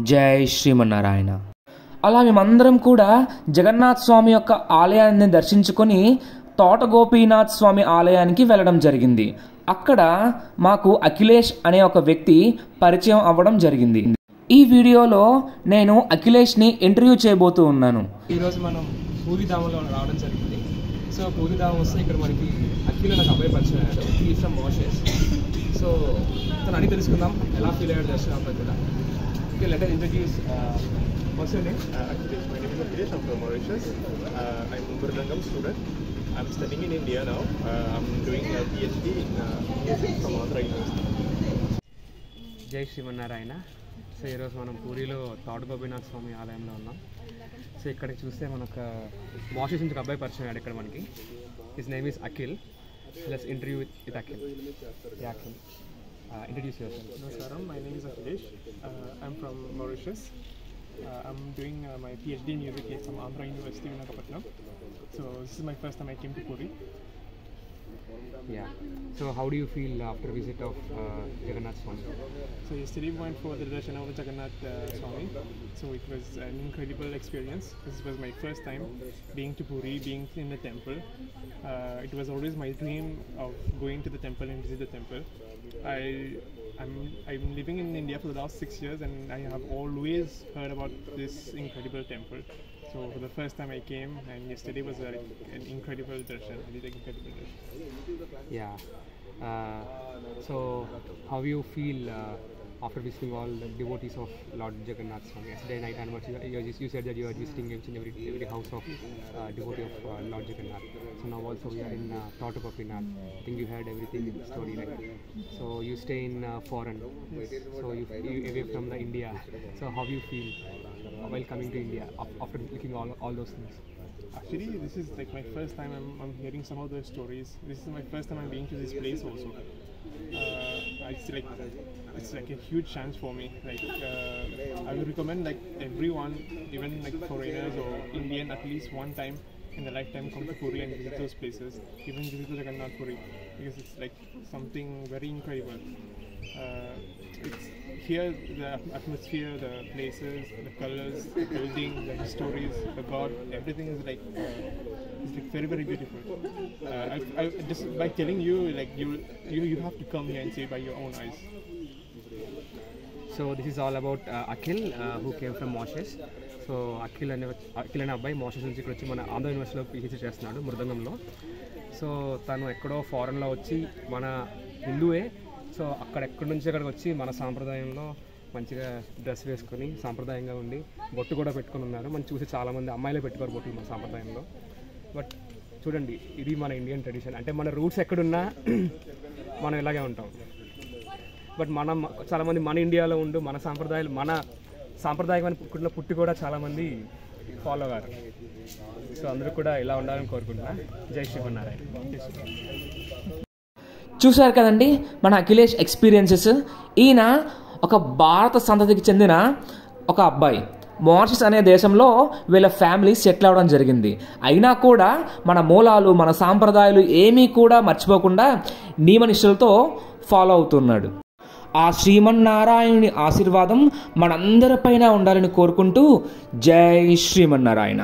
జై శ్రీమన్నారాయణ. అలా మేమందరం కూడా జగన్నాథ్ స్వామి యొక్క ఆలయాన్ని దర్శించుకొని తోట గోపీనాథ్ స్వామి ఆలయానికి వెళ్ళడం జరిగింది. అక్కడ మాకు అఖిలేష్ అనే ఒక వ్యక్తి పరిచయం అవ్వడం జరిగింది. ఈ వీడియోలో నేను అఖిలేష్ని ఇంటర్వ్యూ చేయబోతూ ఉన్నాను. ఈరోజు మనం పూరిధామంలో రావడం జరిగింది. సో పూరిధామం వస్తే ఇక్కడ మనకి అఖిల్ నాకు అబ్బాయి పరిచయం అయ్యాడు. ఈ ఫ్రమ్ మారిషస్. సో తను అడిగి తెలుసుకుందాం ఎలా ఫీల్ అయ్యాడు దర్శనం కూడా. Okay, let us introduce what's your name? Akhilesh. My name is Akhilesh. I'm from Mauritius. I'm a Mridangam student. I'm studying in India now. I'm doing a PhD in music from Andhra University. జై Srimannarayana. So ఈరోజు మనం పూరిలో తోట గోపీనాథ్ స్వామి ఆలయంలో ఉన్నాం. So ఇక్కడికి చూస్తే మనకు Mauritius నుంచి ఒక అబ్బాయి పరిచయం అయ్యాడు ఇక్కడ మనకి. His name is Akhil. Let's interview with Akhil. Akhil, introduce yourself. Namaskaram, my name is Akhilesh. I'm from Mauritius. I'm doing my PhD in music from Andhra University, Visakhapatnam. So this is my first time I came to Puri. Yeah. So how do you feel after visit of Jagannath Swami? So yesterday we went for the darshan of Jagannath Swami. So it was an incredible experience. This was my first time being to Puri, being in the temple. It was always my dream of going to the temple and visit the temple. I'm living in India for the last 6 years, and I have always heard about this incredible temple. So for the first time I came, and yesterday was an incredible darshan. I did an incredible darshan. Yeah. So how you feel after visiting all the devotees of Lord Jagannath Swami? Yesterday night anniversary, you said that you are visiting each and every house of devotee of Lord Jagannath. So now also we are in Tata Gopinath. I think you heard everything in the story, right? So you stay in foreign, Yes. so you away from the India. So how you feel while coming to India after looking all those things? Actually, this is like my first time I'm hearing some of the stories. This is my first time I'm being to this place also. It's like a huge chance for me. Like I would recommend like everyone, even like foreigners or Indian, at least one time in their lifetime come to Puri and visit those places. Even visit the Jagannath Puri, because it's like something very incredible. It's here, the atmosphere, the places, the colors, the building, the stories, the God, everything is like it's like very, very beautiful. I just by telling you, like you have to come here and see it by your own eyes. So this is all about Akhil, who came from Mauritius. So Akhil అనే అబ్బాయి Mauritius నుంచి ఇక్కడ వచ్చి మన ఆంధ్ర యూనివర్సిటీలో PhD చేస్తున్నాడు మృదంగంలో. So తను ఎక్కడో ఫారెన్లో వచ్చి మన హిందువే, సో ఎక్కడి నుంచి అక్కడికి వచ్చి మన సాంప్రదాయంలో మంచిగా డ్రెస్ వేసుకొని సాంప్రదాయంగా ఉండి బొట్టు కూడా పెట్టుకొని ఉన్నారు. మనం చూసి చాలామంది అమ్మాయిలే పెట్టుకోరు బొట్టులు మన సాంప్రదాయంలో. బట్ చూడండి, ఇది మన ఇండియన్ ట్రెడిషన్. అంటే మన రూట్స్ ఎక్కడున్నా మనం ఇలాగే ఉంటాం. బట్ మనం చాలామంది మన ఇండియాలో ఉండు మన సాంప్రదాయాలు మన సాంప్రదాయమైన పుట్టి కూడా చాలామంది ఫాలో అయ్యారు. సో అందరూ కూడా ఇలా ఉండాలని కోరుకుంటున్నా. జై శ్రీమన్నారాయణ. చూశారు కదండి మన అఖిలేష్ ఎక్స్పీరియన్సెస్. ఈయన ఒక భారత సంతతికి చెందిన ఒక అబ్బాయి. మారిషస్ అనే దేశంలో వీళ్ళ ఫ్యామిలీ సెటిల్ అవ్వడం జరిగింది. అయినా కూడా మన మూలాలు మన సాంప్రదాయాలు ఏమీ కూడా మర్చిపోకుండా నియమనిష్టలతో ఫాలో అవుతున్నాడు. ఆ శ్రీమన్నారాయణుని ఆశీర్వాదం మనందరిపైన ఉండాలని కోరుకుంటూ జై శ్రీమన్నారాయణ.